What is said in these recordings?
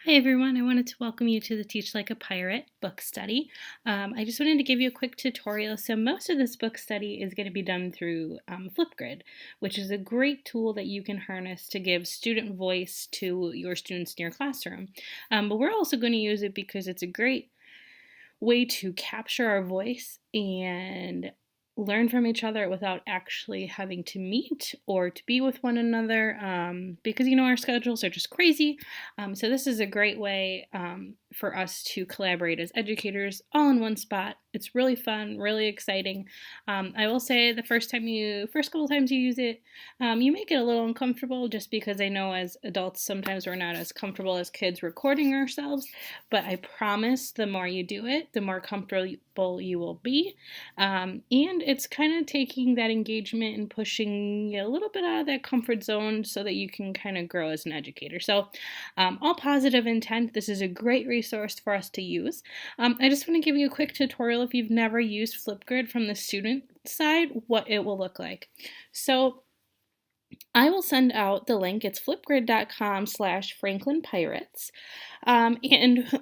Hi everyone, I wanted to welcome you to the Teach Like a Pirate book study. I just wanted to give you a quick tutorial. So most of this book study is going to be done through Flipgrid, which is a great tool that you can harness to give student voice to your students in your classroom. But we're also going to use it because it's a great way to capture our voice and learn from each other without actually having to meet or to be with one another because our schedules are just crazy. So this is a great way for us to collaborate as educators all in one spot. It's really fun, really exciting. I will say the first couple times you use it, you may get a little uncomfortable just because I know as adults sometimes we're not as comfortable as kids recording ourselves, but I promise the more you do it, the more comfortable you will be. And it's kind of taking that engagement and pushing you a little bit out of that comfort zone so that you can kind of grow as an educator. So all positive intent, this is a great resource for us to use. I just want to give you a quick tutorial if you've never used Flipgrid from the student side, what it will look like. So I will send out the link. It's flipgrid.com/FranklinPirates. And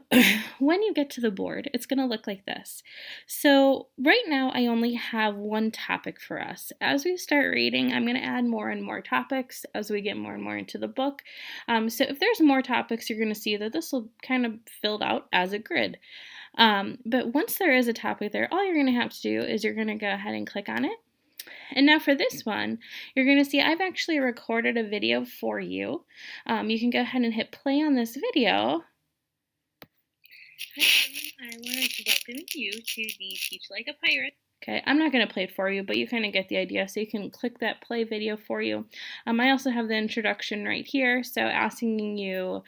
when you get to the board, it's going to look like this. So right now, I only have one topic for us. As we start reading, I'm going to add more and more topics as we get more and more into the book. So if there's more topics, you're going to see that this will kind of filled out as a grid. But once there is a topic there, all you're going to have to do is you're going to go ahead and click on it. And now for this one, you're going to see I've actually recorded a video for you. You can go ahead and hit play on this video. Hi, I wanted to welcome you to the Teach Like a Pirate. Okay, I'm not going to play it for you, but you kind of get the idea, so you can click that play video for you. I also have the introduction right here, so asking you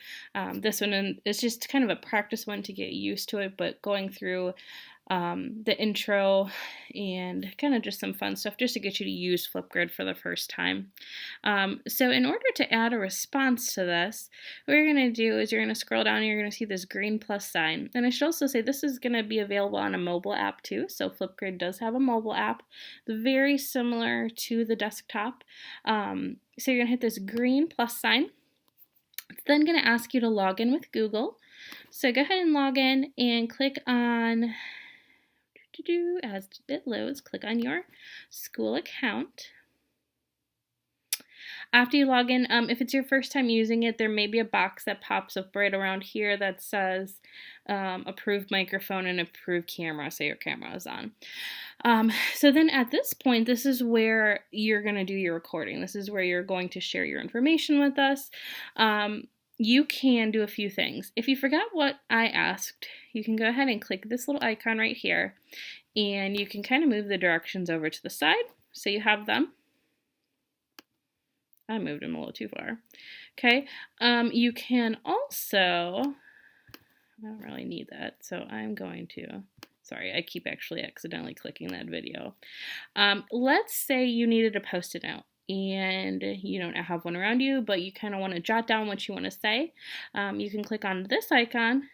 this one, and it's just kind of a practice one to get used to it, but going through the intro and kind of just some fun stuff just to get you to use Flipgrid for the first time. So in order to add a response to this, what you're going to do is you're going to scroll down and you're going to see this green plus sign. And I should also say this is going to be available on a mobile app too. So Flipgrid does have a mobile app, very similar to the desktop. So you're going to hit this green plus sign. It's then going to ask you to log in with Google. So go ahead and log in and click on as it loads, click on your school account. After you log in, if it's your first time using it, there may be a box that pops up right around here that says approved microphone and approved camera, so your camera is on. So then at this point, this is where you're going to do your recording. This is where you're going to share your information with us. You can do a few things. If you forgot what I asked, you can go ahead and click this little icon right here, and you can kind of move the directions over to the side so you have them. I moved them a little too far. Okay, you can also, I don't really need that, so I'm going to, sorry, I keep actually accidentally clicking that video. Let's say you needed to post it out and you don't have one around you, but you kind of want to jot down what you want to say. You can click on this icon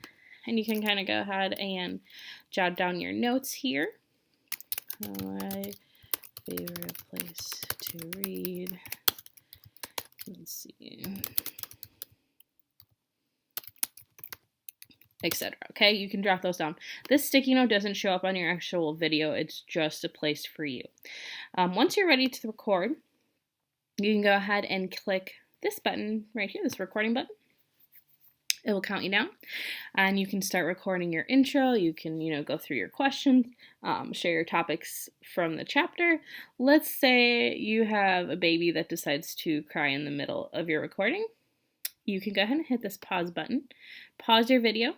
and you can kind of go ahead and jot down your notes here. My favorite place to read. Let's see. Etc. Okay, you can drop those down. This sticky note doesn't show up on your actual video. It's just a place for you. Once you're ready to record, you can go ahead and click this button right here, this recording button. It will count you down, and you can start recording your intro. You can, go through your questions, share your topics from the chapter. Let's say you have a baby that decides to cry in the middle of your recording. You can go ahead and hit this pause button, pause your video,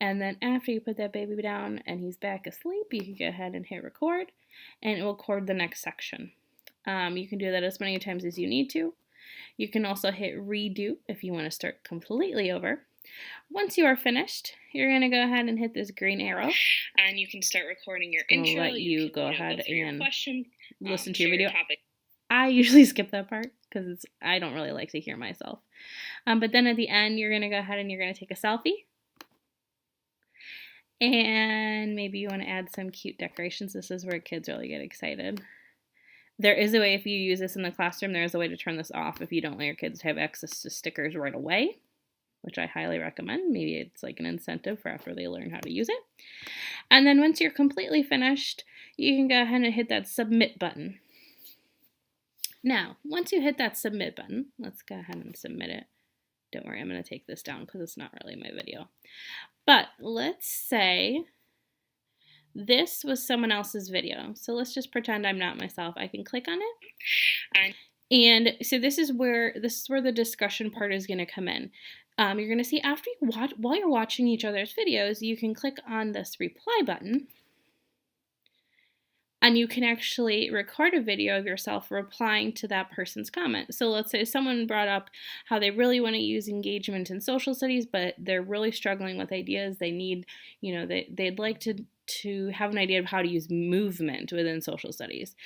and then after you put that baby down and he's back asleep, you can go ahead and hit record, and it will record the next section. You can do that as many times as you need to. You can also hit redo if you want to start completely over. Once you are finished, you're going to go ahead and hit this green arrow, and you can start recording your intro. Let you go ahead and listen to your video. I usually skip that part because I don't really like to hear myself. But then at the end, you're going to go ahead and you're going to take a selfie. And maybe you want to add some cute decorations. This is where kids really get excited. There is a way, if you use this in the classroom, there is a way to turn this off if you don't want your kids to have access to stickers right away. which I highly recommend. Maybe it's like an incentive for after they learn how to use it. And then once you're completely finished, you can go ahead and hit that submit button. Now, once you hit that submit button, let's go ahead and submit it. Don't worry, I'm going to take this down because it's not really my video. But let's say this was someone else's video. So let's just pretend I'm not myself. I can click on it. And so this is where the discussion part is going to come in. You're going to see after you while you're watching each other's videos, you can click on this reply button. And you can actually record a video of yourself replying to that person's comment. So let's say someone brought up how they really want to use engagement in social studies, but they're really struggling with ideas. They need, they'd like to have an idea of how to use movement within social studies.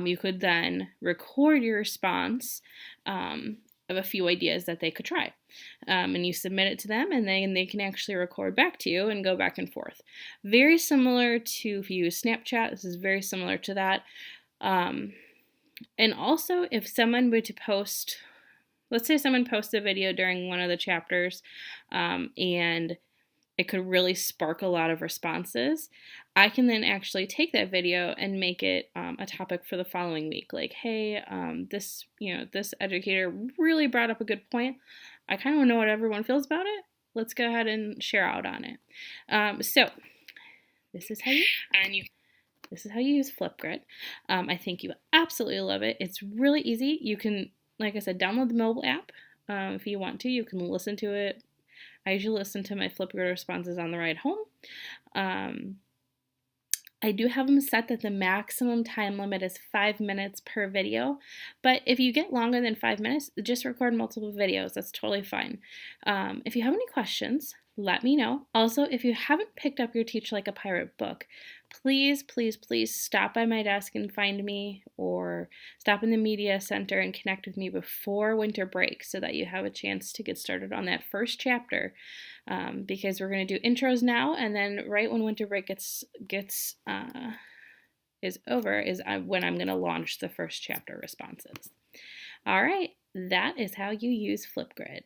You could then record your response of a few ideas that they could try. And you submit it to them, and then they can actually record back to you and go back and forth. Very similar to if you use Snapchat, this is very similar to that. And also, if someone were to post, let's say someone posts a video during one of the chapters, and it could really spark a lot of responses, I can then actually take that video and make it a topic for the following week. Like, hey, this educator really brought up a good point. I kind of want to know what everyone feels about it. Let's go ahead and share out on it. So this is how you use Flipgrid. I think you absolutely love it. It's really easy. You can, like I said, download the mobile app if you want to. You can listen to it. I usually listen to my Flipgrid responses on the ride home. I do have them set that the maximum time limit is 5 minutes per video, but if you get longer than 5 minutes, just record multiple videos. That's totally fine. If you have any questions, let me know. Also, if you haven't picked up your Teach Like a Pirate book, please, please, please stop by my desk and find me, or stop in the media center and connect with me before winter break so that you have a chance to get started on that first chapter, because we're going to do intros now, and then right when winter break is over is when I'm going to launch the first chapter responses. All right, that is how you use Flipgrid.